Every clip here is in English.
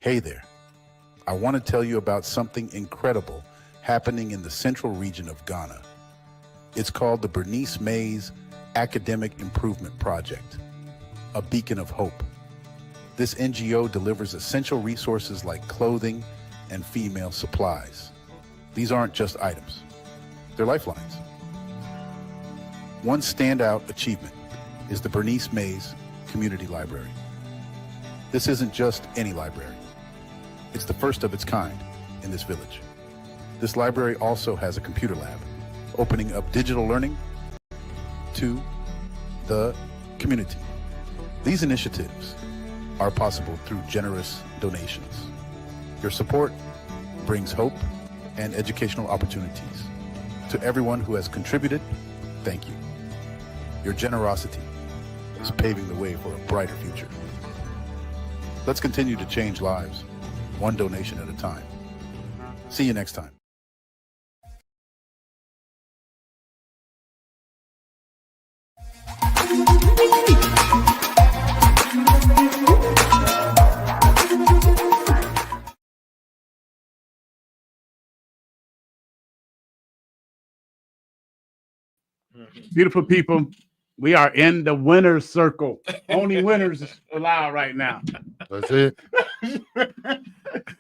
Hey there. I want to tell you about something incredible happening in the central region of Ghana. It's called the Bernice Mays Academic Improvement Project, a beacon of hope. This NGO delivers essential resources like clothing and female supplies. These aren't just items, they're lifelines. One standout achievement is the Bernice Mays Community Library. This isn't just any library. It's the first of its kind in this village. This library also has a computer lab, opening up digital learning to the community. These initiatives are possible through generous donations. Your support brings hope and educational opportunities. To everyone who has contributed, thank you. Your generosity is paving the way for a brighter future. Let's continue to change lives, one donation at a time. See you next time. Beautiful people, we are in the winner's circle. Only winners allowed right now. That's it.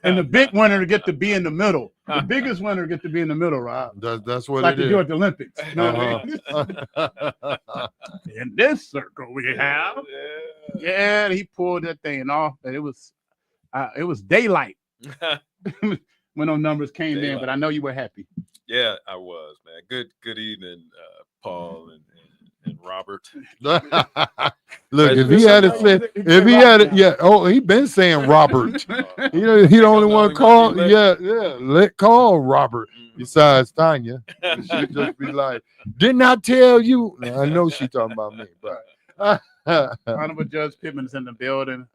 And the big winner get to be in the middle. The biggest winner get to be in the middle, Rob. That's what Like it they is. do at the Olympics. You know what I Uh-huh. mean? In this circle we have. Yeah, he pulled that thing off. And it was daylight when those numbers came in, but I know you were happy. Yeah, I was, man. Good evening, Paul and Robert. Look, if he had said, he been saying Robert. He the only one called. Yeah, let call Robert. Besides Tanya, she'd just be like, "Didn't I tell you?" I know she talking about me, but Honorable Judge Pittman is in the building.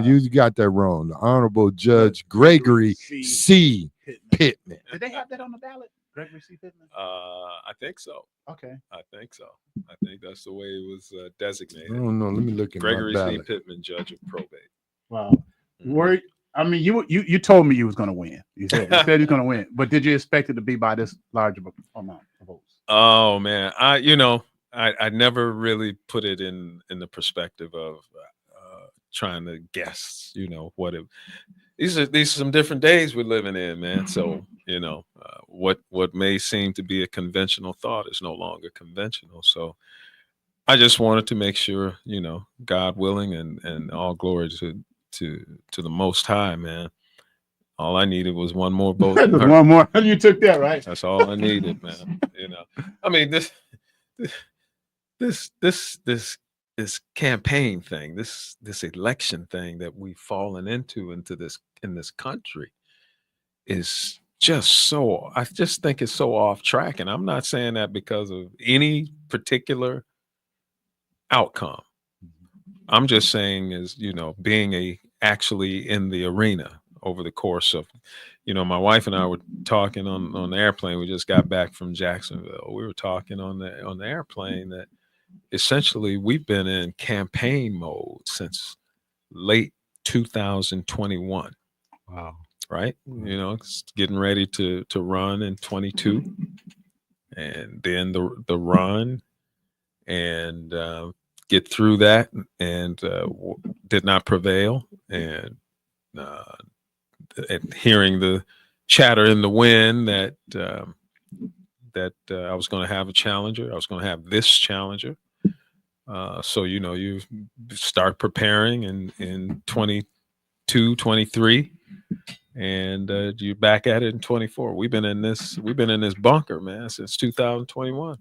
you got that wrong. The Honorable Judge Gregory C. Pittman. Did they have that on the ballot? Gregory C. Pittman? I think so. Okay. I think so. I think that's the way it was designated. I don't know. Let me look at Gregory my C. ballot. Pitman, Judge of Probate. Wow. I mean, you told me you was going to win. You said you're going to win, but did you expect it to be by this large of amount of votes? Oh man, I never really put it in the perspective of trying to guess. What it. These are some different days we're living in, man. So what may seem to be a conventional thought is no longer conventional. So I just wanted to make sure, God willing, and all glory to the Most High, man. All I needed was one more vote. One more. You took that, right? That's all I needed, man. I mean, this campaign thing, this election thing that we've fallen into this in this country is just so, I just think it's so off track. And I'm not saying that because of any particular outcome. I'm just saying is, being actually in the arena over the course of, my wife and I were talking on the airplane. We just got back from Jacksonville. We were talking on the airplane that essentially we've been in campaign mode since late 2021. Wow. Right. It's getting ready to run in 22, and then the run and get through that, and did not prevail, and hearing the chatter in the wind that I was going to have a challenger. I was going to have this challenger. So, you start preparing in 22, 23, and you're back at it in 24. We've been in this bunker, man, since 2021.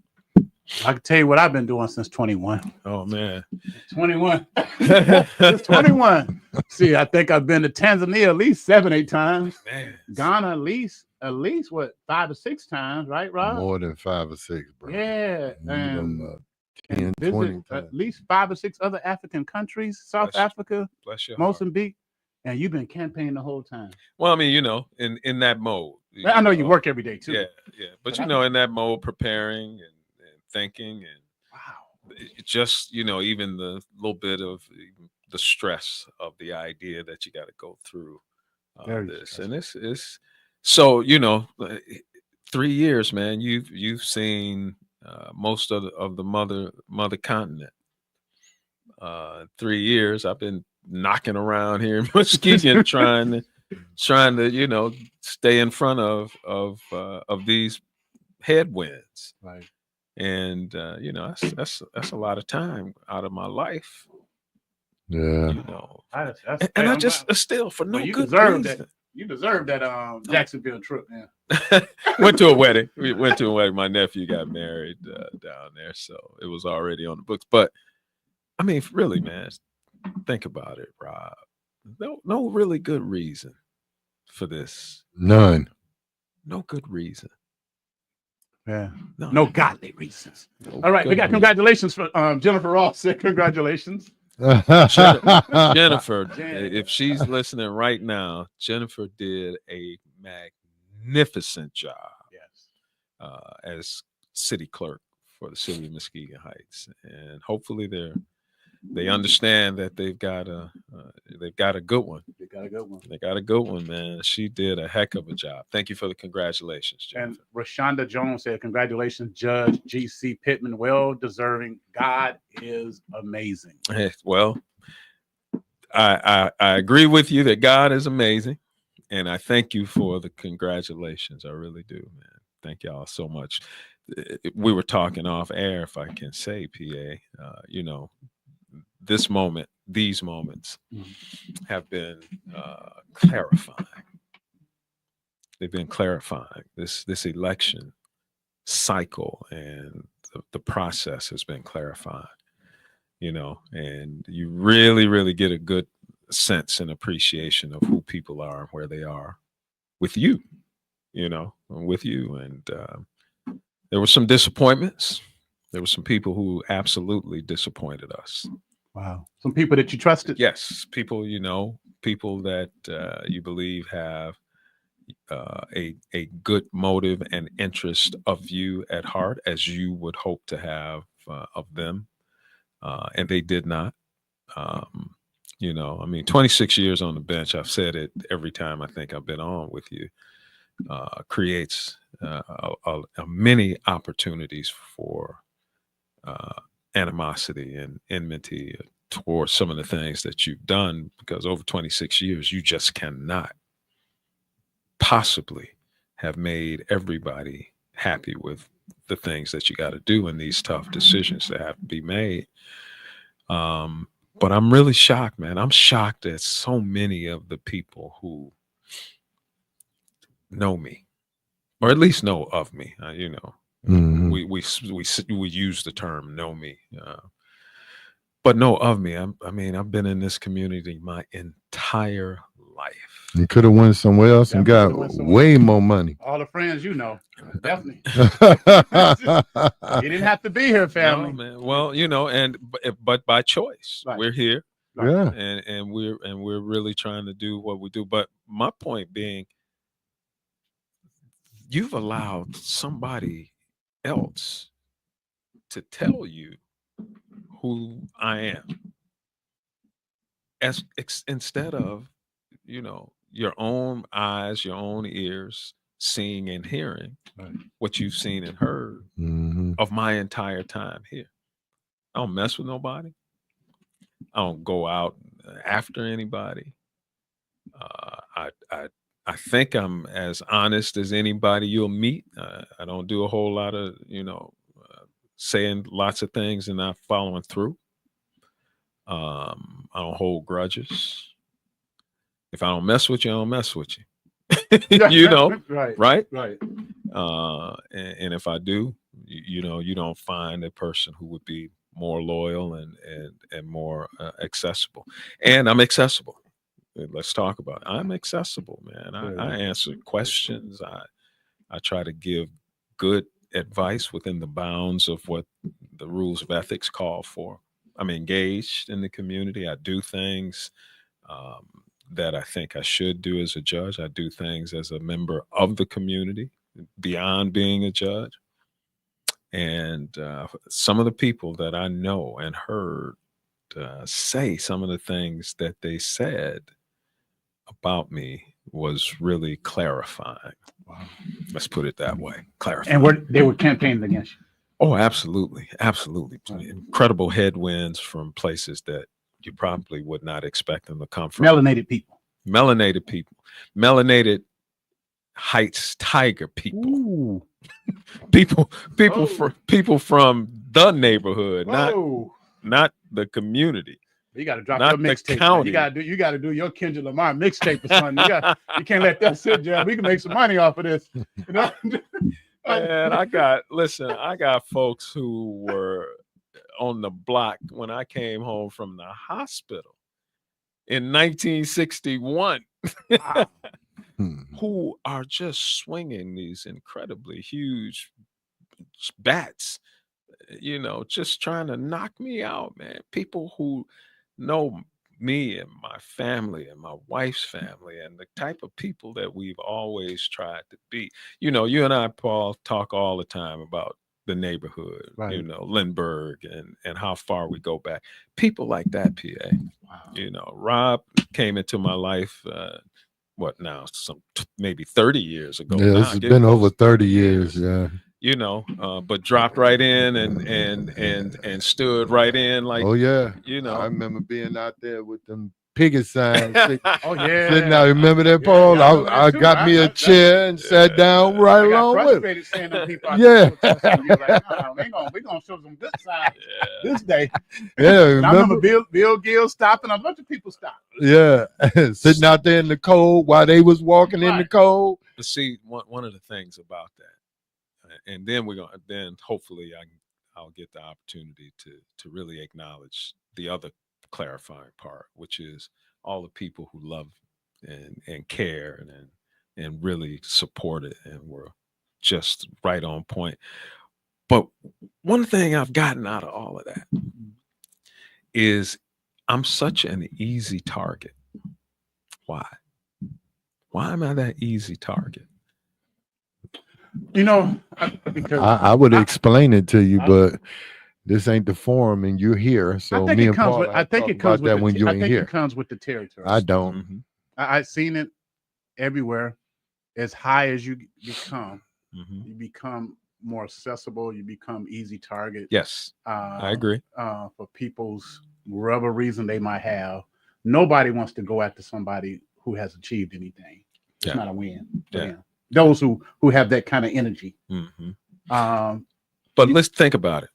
I can tell you what I've been doing since 21. Oh man, 21. It's 21. See, I think I've been to Tanzania at least 7-8 times. Man. Ghana at least what 5 or 6 times, right, Rob? More than 5 or 6, bro. Yeah, and 10, 20 at least 5 or 6 other African countries, South Africa, Mozambique, and you've been campaigning the whole time. Well, I mean, in that mode. I know you work every day too. Yeah, but in that mode, preparing and thinking, and wow, just even the little bit of the stress of the idea that you got to go through this, and it's so, you know, 3 years, man. You've seen most of the mother continent. 3 years, I've been knocking around here in Muskegon trying to, you know, stay in front of these headwinds. Right. And you know, that's a lot of time out of my life. Yeah. You know, That's and I just still for no you good deserve reason. that. You deserve that Jacksonville trip, man. Went to a wedding. We went to a wedding. My nephew got married down there, so it was already on the books. But I mean, really, man, think about it, Rob. No really good reason for this. None. No good reason. Yeah. No godly reasons. No All right, we got reason. congratulations for Jennifer Ross. Said congratulations. Jennifer, if she's listening right now, Jennifer did a magnificent job. Yes. As city clerk for the city of Muskegon Heights, and hopefully they understand that they've got a good one. They got a good one. They got a good one, man. She did a heck of a job. Thank you for the congratulations, Jennifer. And Rashonda Jones said, "Congratulations, Judge G.C. Pittman. Well deserving. God is amazing." Well, I agree with you that God is amazing, and I thank you for the congratulations. I really do, man. Thank y'all so much. We were talking off air, if I can say, PA. You know, these moments have been clarifying. They've been clarifying. This election cycle and the process has been clarifying. You know, and you really, really get a good sense and appreciation of who people are and where they are with you. You know, with you. And there were some disappointments. There were some people who absolutely disappointed us. Wow. Some people that you trusted? Yes. People, you know, people that you believe have a good motive and interest of you at heart, as you would hope to have of them. And they did not. You know, I mean, 26 years on the bench, I've said it every time I think I've been on with you, creates many opportunities for animosity and enmity towards some of the things that you've done, because over 26 years, you just cannot possibly have made everybody happy with the things that you got to do in these tough decisions that have to be made. But I'm really shocked, man. I'm shocked at so many of the people who know me, or at least know of me. You know, we use the term "know me," but know of me. I mean, I've been in this community my entire life. You could have went somewhere else and got way more money. All the friends you know, definitely. You didn't have to be here, family. No, man. Well, you know, but by choice, right. We're here. Right. Yeah, and we're really trying to do what we do. But my point being, you've allowed somebody else to tell you who I am, instead of, you know, your own eyes, your own ears seeing and hearing what you've seen and heard of my entire time here. I don't mess with nobody. I don't go out after anybody. I think I'm as honest as anybody you'll meet. I don't do a whole lot of, you know, saying lots of things and not following through. I don't hold grudges. If I don't mess with you, I don't mess with you. You know, right? And if I do, you know, you don't find a person who would be more loyal and more accessible. And I'm accessible. Let's talk about it. I'm accessible, man. I answer questions. I try to give good advice within the bounds of what the rules of ethics call for. I'm engaged in the community. I do things that I think I should do as a judge. I do things as a member of the community beyond being a judge. And some of the people that I know and heard say some of the things that they said about me was really clarifying. Wow. Let's put it that way. Clarifying. And they were campaigning against you. Oh, absolutely. Absolutely. Right. Incredible headwinds from places that you probably would not expect them to come from. Melanated people. Melanated people. Melanated Heights Tiger people. Ooh. People Whoa. people from the neighborhood, Whoa. not the community. You got to drop Not your the mixtape. county. You got to do your Kendrick Lamar mixtape or something. You can't let that sit there. We can make some money off of this. You know? And I got folks who were on the block when I came home from the hospital in 1961 Wow. who are just swinging these incredibly huge bats, just trying to knock me out, man. People who know me and my family and my wife's family and the type of people that we've always tried to be. You and I, Paul, talk all the time about the neighborhood, Right. Lindbergh and how far we go back. People like that, PA. Wow. Rob came into my life, what now? Maybe 30 years ago. Yeah, now, it's been over 30 years. Yeah. But dropped right in and stood right in like. Oh yeah. I remember being out there with them picket signs. Oh yeah. Sitting out. Remember that, Paul? I got me a chair and sat down right along with him. Saying them people Yeah. We're gonna show some good signs this day. Yeah. I remember Bill Gill stopping. A bunch of people stopped. Yeah. Sitting out there in the cold while they was walking in the cold. But see, one of the things about that. And then hopefully I'll get the opportunity to really acknowledge the other clarifying part, which is all the people who love and care and really support it and were just right on point. But one thing I've gotten out of all of that is I'm such an easy target. Why? Why am I that easy target? Because I would explain it to you, but this ain't the forum, and you're here. So me and Paul, I think it comes with that when you ain't here. It comes with the territory. I don't. Mm-hmm. I've seen it everywhere. As high as you become, Mm-hmm. you become more accessible. You become easy target. Yes, I agree. For people's whatever reason they might have, nobody wants to go after somebody who has achieved anything. It's not a win for them. Those who have that kind of energy. Mm-hmm. But let's think about it.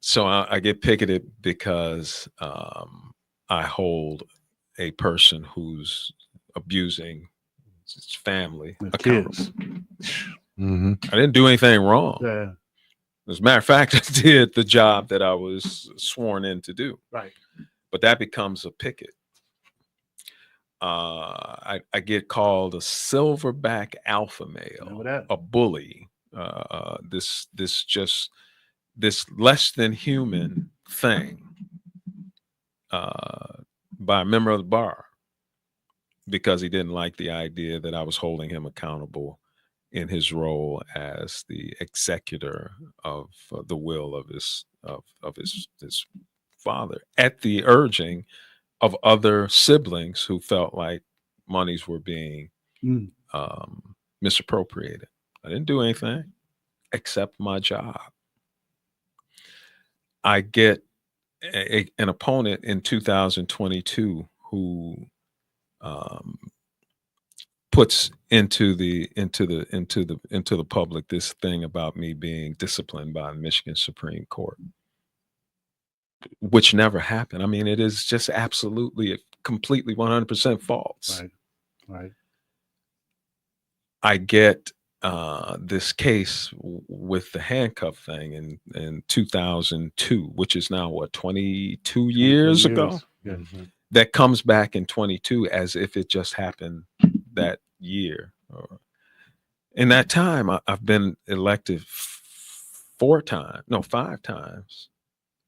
So I get picketed because I hold a person who's abusing his family accountable. Mm-hmm. I didn't do anything wrong. Yeah. As a matter of fact, I did the job that I was sworn in to do. Right. But that becomes a picket. I get called a silverback alpha male, a bully. This less than human thing by a member of the bar because he didn't like the idea that I was holding him accountable in his role as the executor of the will of his father at the urging of other siblings who felt like monies were being misappropriated. I didn't do anything except my job. I get an opponent in 2022 who puts into the public this thing about me being disciplined by the Michigan Supreme Court, which never happened. I mean, it is just absolutely, completely 100% false. Right. I get this case with the handcuff thing in 2002, which is now 22 years ago. Yeah. That comes back in 22 as if it just happened that year. In that time, I've been elected 5 times,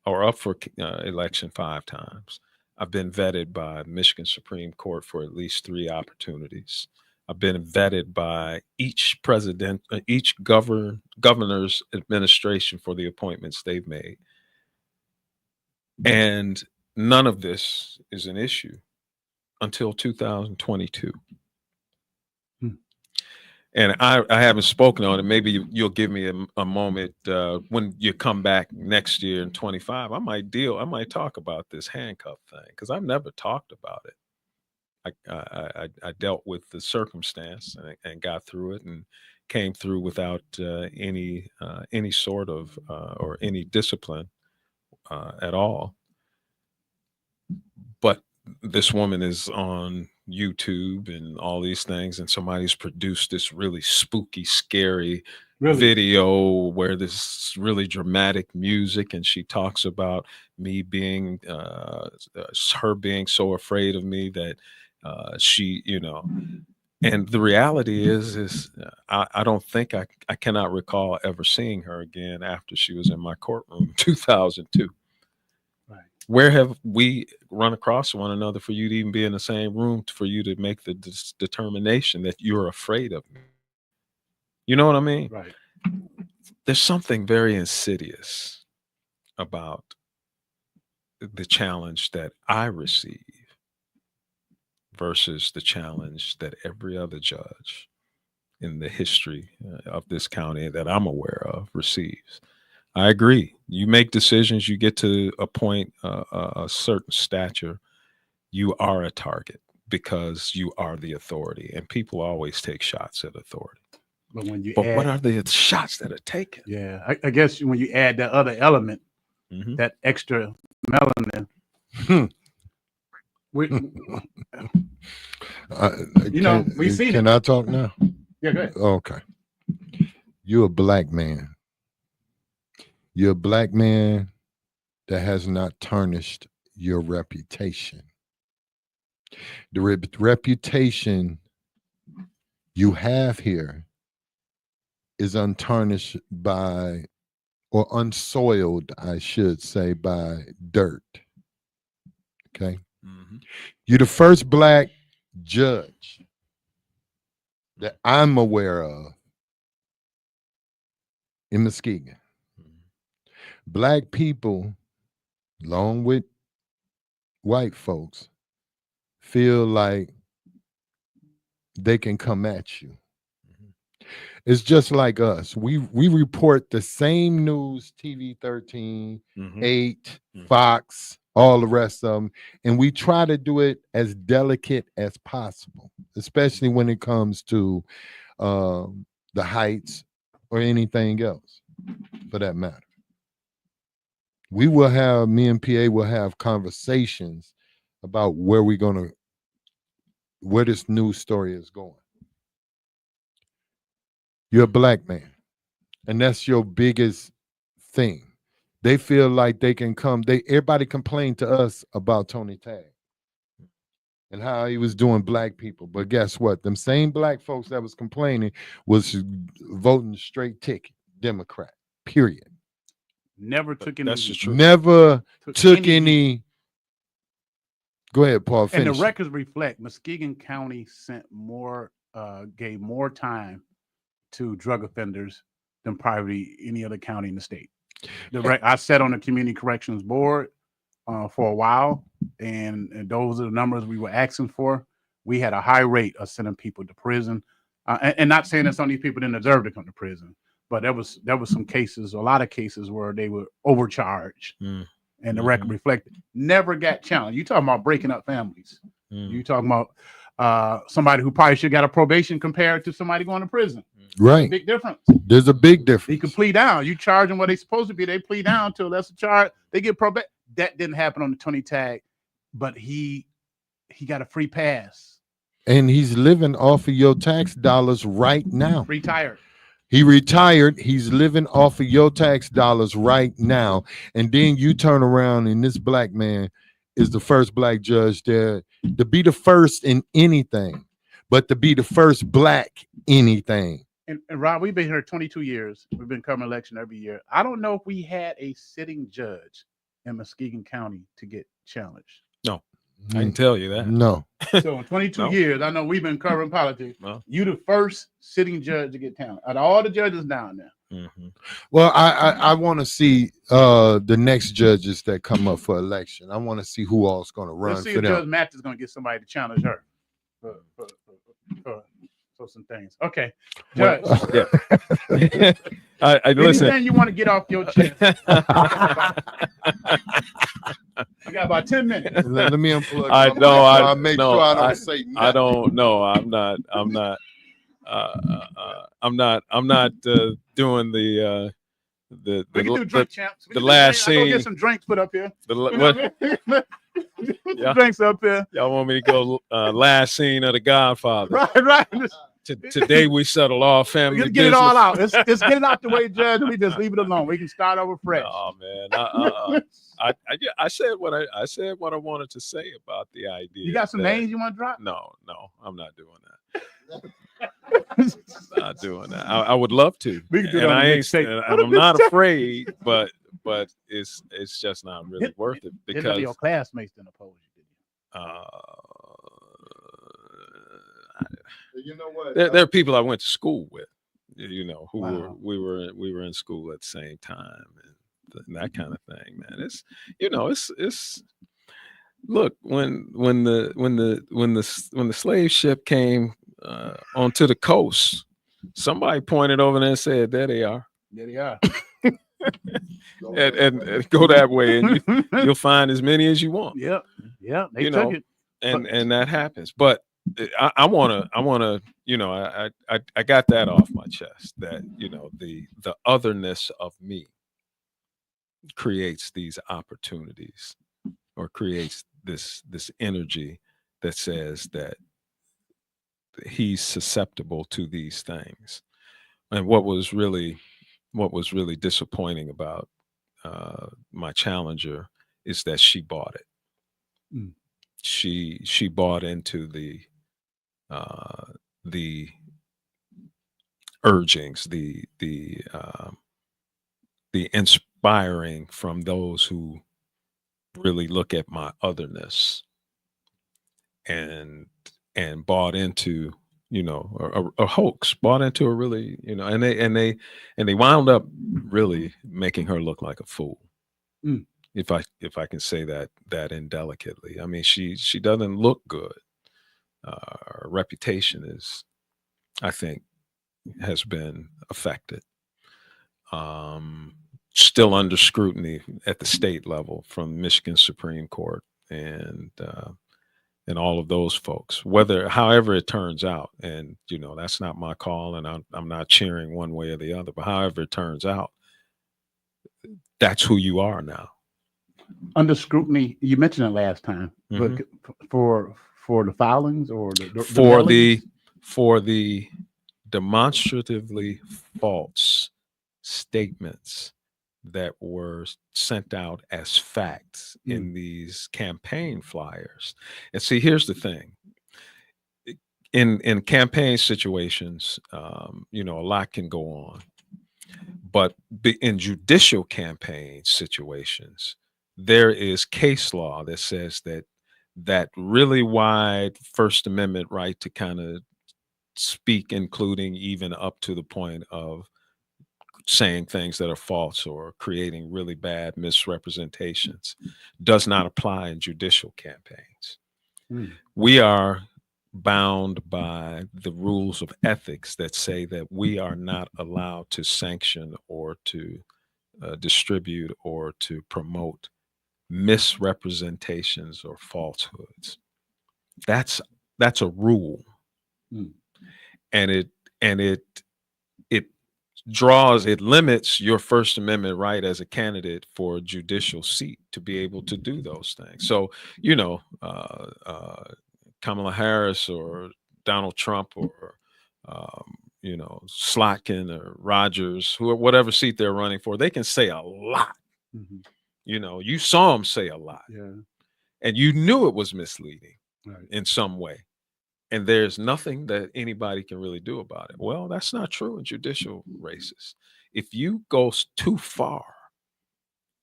or up for election 5 times. I've been vetted by Michigan Supreme Court for at least 3 opportunities. I've been vetted by each governor's administration for the appointments they've made. And none of this is an issue until 2022. And I haven't spoken on it. Maybe you'll give me a moment when you come back next year in 25. I might talk about this handcuff thing because I've never talked about it. I dealt with the circumstance and got through it and came through without any sort of or any discipline at all. But this woman is on YouTube and all these things, and somebody's produced this really spooky, scary video where this really dramatic music, and she talks about me being her being so afraid of me that she, and the reality is I don't think I cannot recall ever seeing her again after she was in my courtroom in 2002. Right. Where have we run across one another for you to even be in the same room for you to make the determination that you're afraid of me? You know what I mean? Right. There's something very insidious about the challenge that I receive versus the challenge that every other judge in the history of this county that I'm aware of receives. I agree. You make decisions, you get to a point, a certain stature, you are a target because you are the authority, and people always take shots at authority. But when you what are the shots that are taken? Yeah, I guess when you add that other element, that extra melanin, we see. Can I talk now? Yeah, go ahead. Okay. You're a black man. You're a black man that has not tarnished your reputation. The reputation you have here is untarnished by, or unsoiled, I should say, by dirt. Okay. You're the first black judge that I'm aware of in Muskegon. Black people, along with white folks, feel like they can come at you. It's just like us. We report the same news, TV 13, 8, Fox, all the rest of them, and we try to do it as delicate as possible, especially when it comes to the heights or anything else for that matter. Me and PA will have conversations about where this news story is going. You're a black man, and that's your biggest thing. They feel like they can come. Everybody complained to us about Tony Tagg and how he was doing black people. But guess what? Them same black folks that was complaining was voting straight ticket Democrat, period. Never took any. That's the truth. Never took any. Go ahead, Paul. And the records reflect Muskegon County gave more time to drug offenders than probably any other county in the state. I sat on the community corrections board for a while, and those are the numbers we were asking for. We had a high rate of sending people to prison, and not saying that some of these people didn't deserve to come to prison, but there was some cases, a lot of cases where they were overcharged, and the record reflected. Never got challenged. You talking about breaking up families? You talking about somebody who probably should have got a probation compared to somebody going to prison? Right. Big difference. There's a big difference. He could plea down. You charge them what they're supposed to be. They plea down to a lesser charge. They get probation. That didn't happen on the Tony Tagg, but he got a free pass. And he's living off of your tax dollars right now. Retired. He retired. He's living off of your tax dollars right now. And then you turn around and this black man is the first black judge there to be the first in anything, but to be the first black anything. And Rob, we've been here 22 years. We've been covering election every year. I don't know if we had a sitting judge in Muskegon County to get challenged. No, I can tell you that. No. So in 22 years, I know we've been covering politics. No. You the first sitting judge to get challenged. Out of all the judges down there. Well, I want to see the next judges that come up for election. I want to see who all's going to run. Let's see for if them. Judge Matt is going to get somebody to challenge her. So some things. Okay, Well, Judge. yeah. I listen. Anything you want to get off your chest? You got about 10 minutes. Let me unplug. I my mic know. so I I make no, sure I don't say nothing. I don't know. I'm not. I'm not doing the We can do drink champs. We the can do last drink. I go scene. get some drinks put up here. What? Some Yeah. drinks up here. Y'all want me to go last scene of The Godfather? Right. Today we settle all family Get business. it all out. Let's get it out the way, Judge. We just leave it alone. We can start over fresh. Oh man, I said what I said what I wanted to say about the idea. You got some names you want to drop? No, I'm not doing that. Not doing that. I would love to, We can do that and on I the ain't. mixtape. And I'm not afraid, but it's just not really worth it Didn't none of your because classmates didn't oppose you, did you? You know what? there are people I went to school with, you know, who Wow. we were in school at the same time, and that kind of thing, man. It's it's look when the slave ship came onto the coast, somebody pointed over there and said, "There they are," There they are. and go that way, and you'll find as many as you want. Yep. They You took know, it. and that happens. But I wanna, you know, I got that off my chest. That you know, the otherness of me creates these opportunities, or creates this energy that says that he's susceptible to these things. And what was really disappointing about my challenger is that she bought it. Mm. She bought into the urgings, the inspiring from those who really look at my otherness, and bought into, you know, a hoax, bought into a really, you know, and they wound up really making her look like a fool. Mm. If I can say that indelicately. I mean, she doesn't look good. Her reputation is, I think, has been affected. Still under scrutiny at the state level from Michigan Supreme Court and all of those folks. However it turns out, and you know, that's not my call, and I'm not cheering one way or the other. But however it turns out, that's who you are now. Under scrutiny, you mentioned it last time, Mhm. but for the filings or the for the demonstratively false statements that were sent out as facts in these campaign flyers. And see, here's the thing. In campaign situations, you know, a lot can go on. But in judicial campaign situations, there is case law that says that really wide First Amendment right to kind of speak, including even up to the point of saying things that are false or creating really bad misrepresentations, does not apply in judicial campaigns. We are bound by the rules of ethics that say that we are not allowed to sanction or to distribute or to promote misrepresentations or falsehoods. That's a rule. And it limits your First Amendment right as a candidate for a judicial seat to be able to do those things. So, you know, Kamala Harris or Donald Trump or you know, Slotkin or Rogers, whatever seat they're running for, they can say a lot. You know, you saw them say a lot, and you knew it was misleading in some way. And there's nothing that anybody can really do about it. Well, that's not true in judicial races. If you go too far,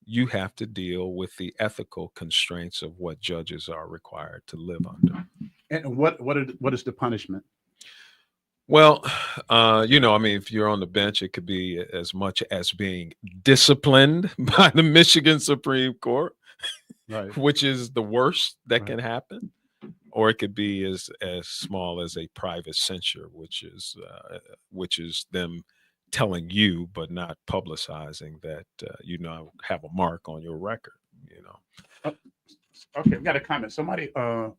you have to deal with the ethical constraints of what judges are required to live under. And what is the punishment? Well, you know, I mean, if you're on the bench, it could be as much as being disciplined by the Michigan Supreme Court, which is the worst that can happen. or it could be as small as a private censure, which is them telling you but not publicizing that you now have a mark on your record. You know. Okay, we got a comment. Somebody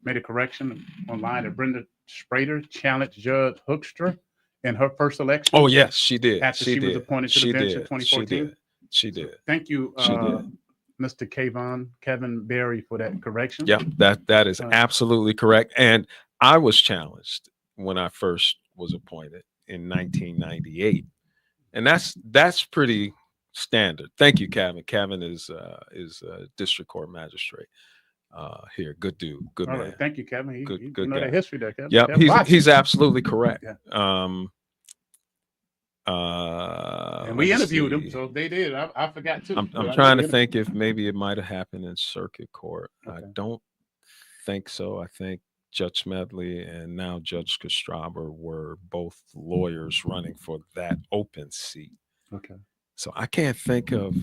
made a correction online that Brenda Sprader challenged Judge Hoekstra in her first election. Oh yes, she did. After she was appointed to the bench in 2014. She did. Thank you, She did. Mr. Kevin Berry, for that correction. Yeah, that is absolutely correct. And I was challenged when I first was appointed in 1998, and that's pretty standard. Thank you, Kevin. Kevin is a district court magistrate here. Good dude. Good All man. right. Thank you, Kevin. You Good know guy. the history there, Kevin. Yeah, Kevin he's absolutely correct. Yeah. And we interviewed him, so they did. I forgot too. I'm trying to think if maybe it might have happened in circuit court. Okay. I don't think so. I think Judge Smedley and now Judge Kostraber were both lawyers running for that open seat. Okay. So I can't think of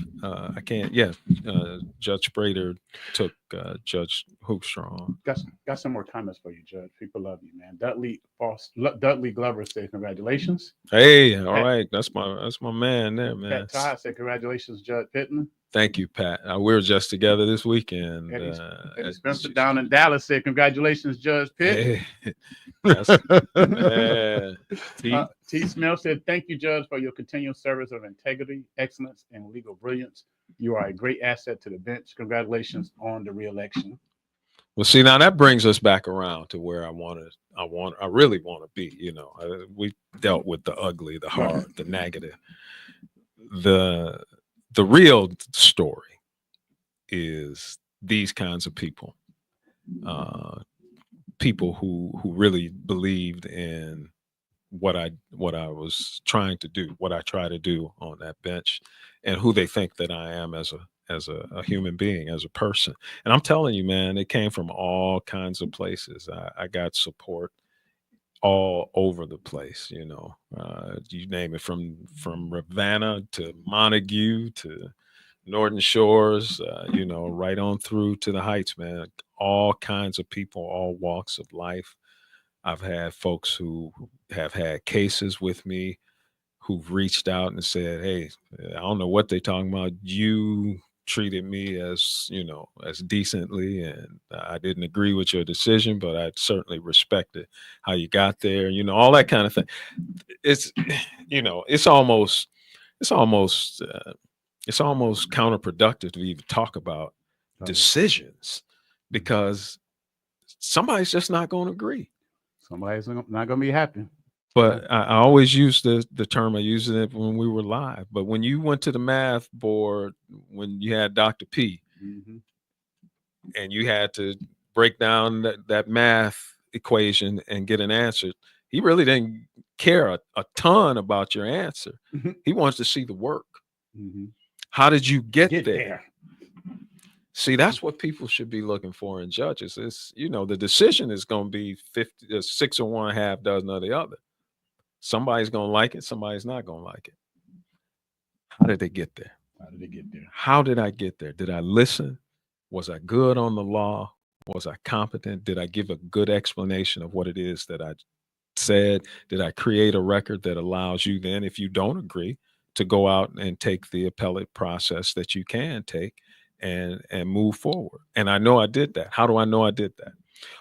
Judge Sprader took Judge Hoekstra. Got some more comments for you, Judge. People love you, man. Dudley Glover said congratulations. Hey, all right. That's my man there, man. Pat Todd said congratulations, Judge Pittman. Thank you, Pat. We were just together this weekend. Eddie Spencer down in Dallas said congratulations, Judge Pitt. Hey. T. Smith said, thank you, Judge, for your continued service of integrity, excellence, and legal brilliance. You are a great asset to the bench. Congratulations on the re-election. Well, see, now that brings us back around to where I really want to be. You know, we dealt with the ugly, the hard, the negative. The real story is these kinds of people, people who really believed in what I was trying to do, what I try to do on that bench, and who they think that I am as a human being, as a person. And I'm telling you, man, it came from all kinds of places. I got support all over the place, you know, you name it, from Ravenna to Montague to Northern Shores, you know, right on through to the Heights, man. All kinds of people, all walks of life. I've had folks who have had cases with me who've reached out and said, hey, I don't know what they're talking about. You treated me as, you know, as decently, and I didn't agree with your decision, but I certainly respected how you got there, you know, all that kind of thing. It's, you know, it's almost counterproductive to even talk about decisions, because somebody's just not going to agree. Somebody's not going to be happy. But I always use the term, I used it when we were live. But when you went to the math board, when you had Dr. P, and you had to break down that math equation and get an answer, he really didn't care a ton about your answer. He wants to see the work. How did you get there? See, that's what people should be looking for in judges. It's, you know, the decision is going to be 6 or 1 half dozen of the other. Somebody's going to like it. Somebody's not going to like it. How did they get there? How did I get there? Did I listen? Was I good on the law? Was I competent? Did I give a good explanation of what it is that I said? Did I create a record that allows you then, if you don't agree, to go out and take the appellate process that you can take and move forward? And I know I did that. How do I know I did that?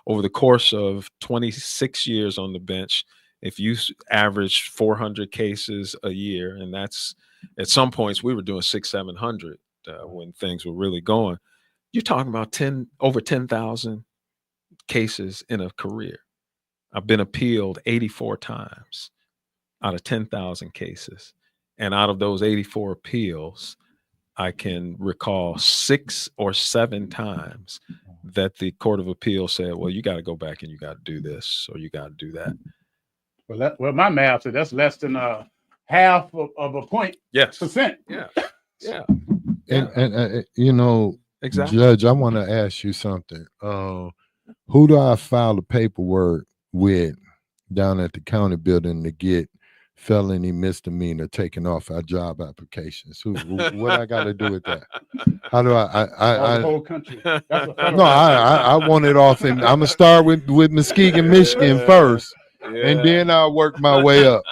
Over the course of 26 years on the bench, if you average 400 cases a year, and that's, at some points we were doing 600-700 when things were really going, you're talking about over 10,000 cases in a career. I've been appealed 84 times out of 10,000 cases. And out of those 84 appeals, I can recall 6 or 7 times that the Court of Appeal said, well, you got to go back and you got to do this, or you got to do that. Well, my math said that's less than half of a point. Yes. Percent. Yeah. Yeah. And you know, exactly. Judge, I want to ask you something. Who do I file the paperwork with down at the county building to get felony misdemeanor taken off our job applications. What I got to do with that? How do the whole country. That's a federal no, I want it off, and I'm gonna start with Muskegon, Michigan first, and then I'll work my way up.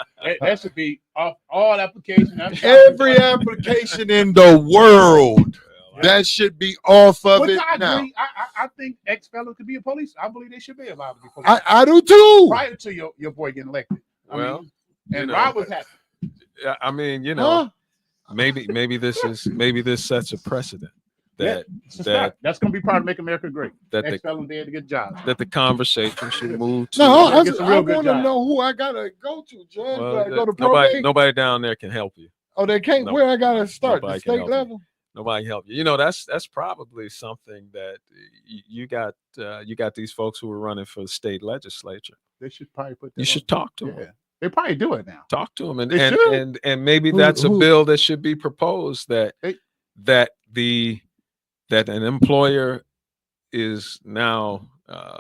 That should be off all applications. Every application in the world, that should be off of Which it I now. agree. I think ex-felons could be a police. I believe they should be allowed to be police. I do too. Prior to your boy getting elected. Well, and Rob was happy. I mean, you know, maybe this sets a precedent that that's going to be part of Make America Great. That ex-felons be able to get jobs. That the conversation should move to. No, I want to know who I gotta go to, Judge. Well, go to probate? Nobody down there can help you. Oh, they can't. Where I gotta start? The state level. Nobody can help you. You know, that's probably something that you got these folks who are running for the state legislature. They should probably put. You should talk to them. They probably do it now. Talk to them, and maybe that's a bill that should be proposed that an employer is now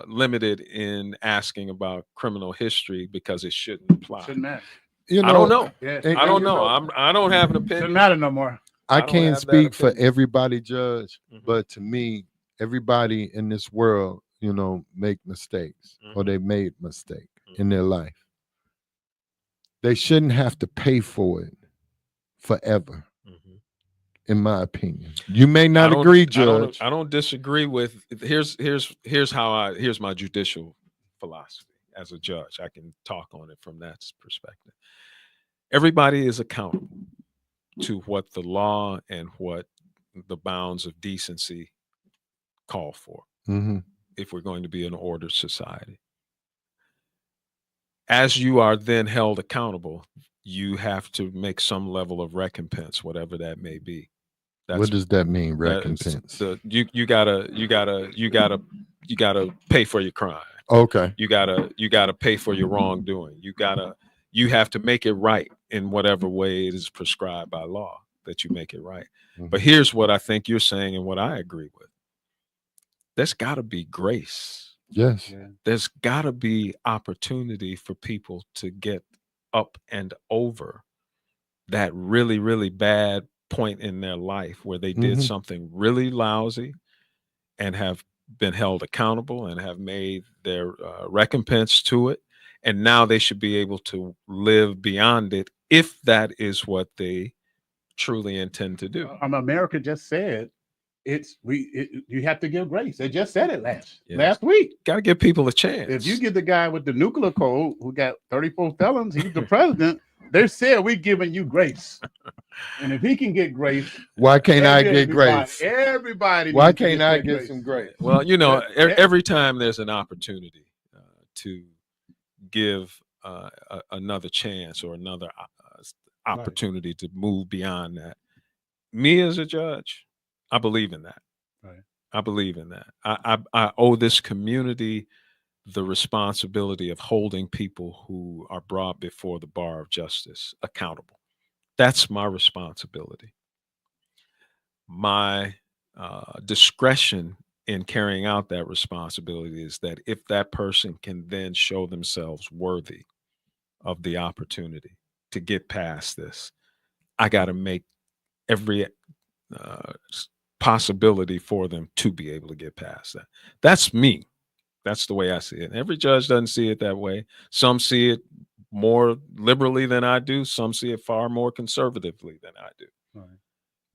limited in asking about criminal history because it shouldn't apply. Shouldn't matter. You know, I don't know. Yeah. I don't know. I don't have an opinion. Doesn't matter no more. I can't have speak that for opinion. everybody, Judge, but to me, everybody in this world, you know, make mistakes or they made mistake in their life. They shouldn't have to pay for it forever, in my opinion. You may not agree, Judge. I don't disagree with. Here's my judicial philosophy as a judge. I can talk on it from that perspective. Everybody is accountable to what the law and what the bounds of decency call for. If we're going to be an ordered society. As you are then held accountable, you have to make some level of recompense, whatever that may be. What does that mean, recompense? You gotta pay for your crime. Okay. You gotta pay for your wrongdoing. You have to make it right in whatever way it is prescribed by law that you make it right. But here's what I think you're saying and what I agree with. There's got to be grace. Yes. There's got to be opportunity for people to get up and over that really, really bad point in their life where they did something really lousy and have been held accountable and have made their recompense to it. And now they should be able to live beyond it if that is what they truly intend to do. America just said you have to give grace. They just said it last week. Got to give people a chance. If you get the guy with the nuclear code who got 34 felons, he's the president. They said we're giving you grace, and if he can get grace, why can't I get grace? Everybody. Why can't I get some grace? Well, you know, every time there's an opportunity to give another chance or another opportunity to move beyond that, me as a judge, I believe in that. Right. I believe in that. I owe this community the responsibility of holding people who are brought before the bar of justice accountable. That's my responsibility. My discretion in carrying out that responsibility is that if that person can then show themselves worthy of the opportunity to get past this, I got to make every possibility for them to be able to get past that. That's me. That's the way I see it. Every judge doesn't see it that way. Some see it more liberally than I do. Some see it far more conservatively than I do. Right.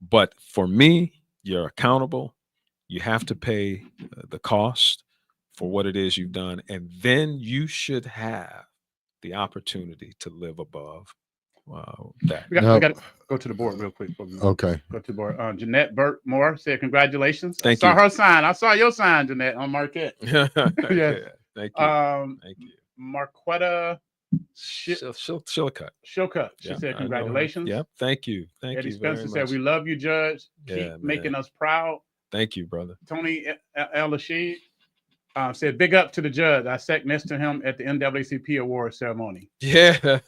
But for me, you're accountable. You have to pay the cost for what it is you've done. And then you should have the opportunity to live above that. We got to go to the board real quick. Okay. Go to the board. Jeanette Burt Moore said, congratulations. Thank I you. saw her sign. I saw your sign, Jeanette, on Marquette. Yeah. Thank you. Thank you. Marquetta Shilcutt. She said, congratulations. Yep. Thank you. Thank Eddie you. Spencer very said, much. we love you, Judge. Keep making us proud. Thank you, brother. Tony El-Rashid said, big up to the judge. I sat next to him at the NAACP award ceremony. Yeah.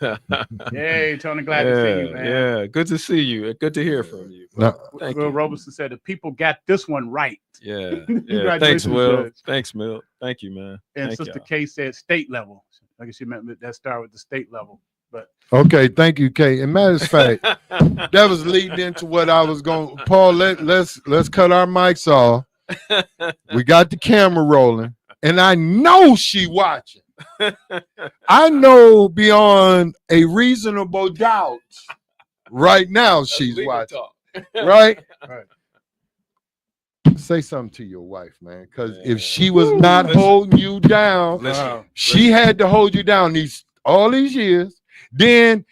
Yay, Tony, glad to see you, man. Yeah, good to see you. Good to hear from you. No. Thank Will you. Robertson said, the people got this one right. Yeah. Congratulations, Thanks, Will. Judge. Thanks, Mill. Thank you, man. And Thank Sister y'all. Kay said state level. I guess she meant that start with the state level. But Okay, thank you, Kate. And matter of fact, that was leading into what I was going. Paul, let's cut our mics off. We got the camera rolling, and I know she watching. I know beyond a reasonable doubt. Right now, she's watching. Right? right. Say something to your wife, man, because if she was not holding you down, she had to hold you down all these years. Then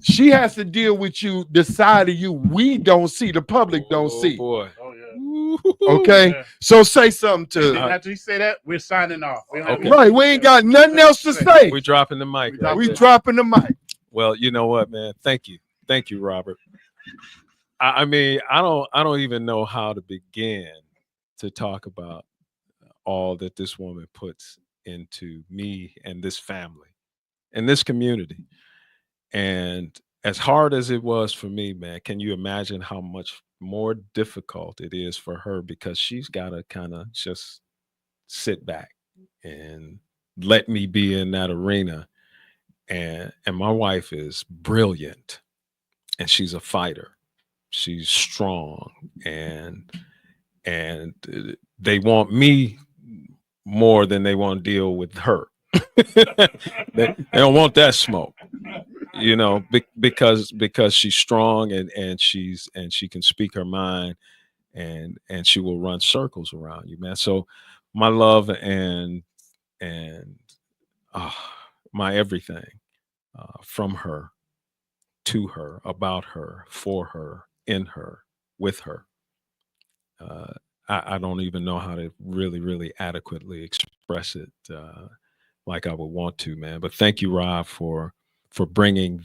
she has to deal with you, the side of you we don't see, the public don't see. Boy. Oh yeah. Okay, Yeah. so say something And to. after you say that, we're signing off. We don't have Okay. Right, we ain't got nothing else to say. We dropping the mic. Right We there. dropping the mic. Well, you know what, man? Thank you, Robert. I mean, I don't even know how to begin to talk about all that this woman puts into me and this family and this community. And as hard as it was for me, man, can you imagine how much more difficult it is for her, because she's got to kind of just sit back and let me be in that arena. And my wife is brilliant, and she's a fighter. She's strong, and they want me more than they want to deal with her. they don't want that smoke, you know, because she's strong and she can speak her mind, and she will run circles around you, man. So my love and my everything, from her, to her, about her, for her, in her, with her. I don't even know how to really adequately express it like I would want to, man. But thank you, Rob, for bringing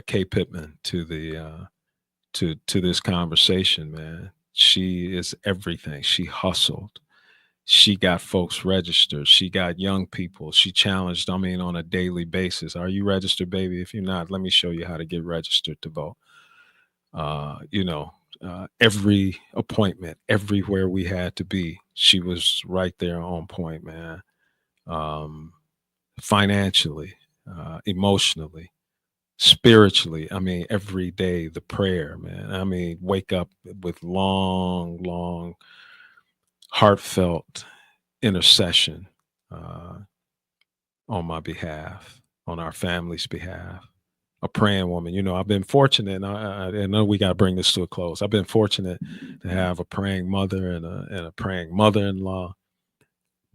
Kay Pittman to the to this conversation, man. She is everything. She hustled. She got folks registered. She got young people. She challenged, on a daily basis. Are you registered, baby? If you're not, let me show you how to get registered to vote. Every appointment, everywhere we had to be, she was right there on point, man. Financially, emotionally, spiritually. Every day, the prayer, man. Wake up with long, heartfelt intercession on my behalf, on our family's behalf. A praying woman. I've been fortunate, and I know we got to bring this to a close. I've been fortunate to have a praying mother and a praying mother-in-law.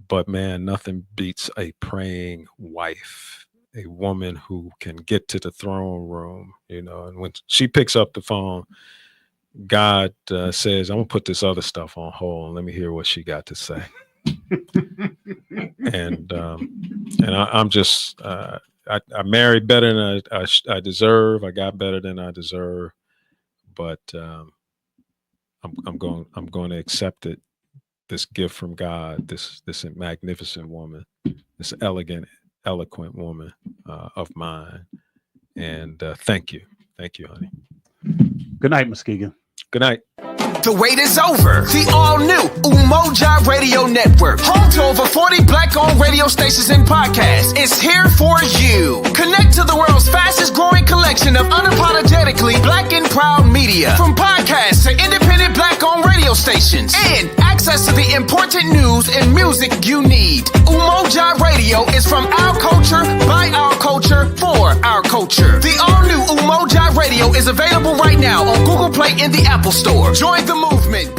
But man, nothing beats a praying wife, a woman who can get to the throne room, and when she picks up the phone, God says, I'm gonna put this other stuff on hold and let me hear what she got to say. and I'm just I married better than I deserve. I got better than I deserve, but I'm going to accept it. This gift from God, this magnificent woman, this elegant, eloquent woman of mine, and thank you, honey. Good night, Muskegon. Good night. The wait is over. The all-new Umoja Radio Network, home to over 40 Black-owned radio stations and podcasts, is here for you. Connect to the world's fastest-growing collection of unapologetically Black and proud media, from podcasts to independent Black-owned radio stations, and access to the important news and music you need. Umoja Radio is from our culture, by our culture, for our culture. The all-new Umoja Radio is available right now on Google Play and the Apple Store. Join the movement.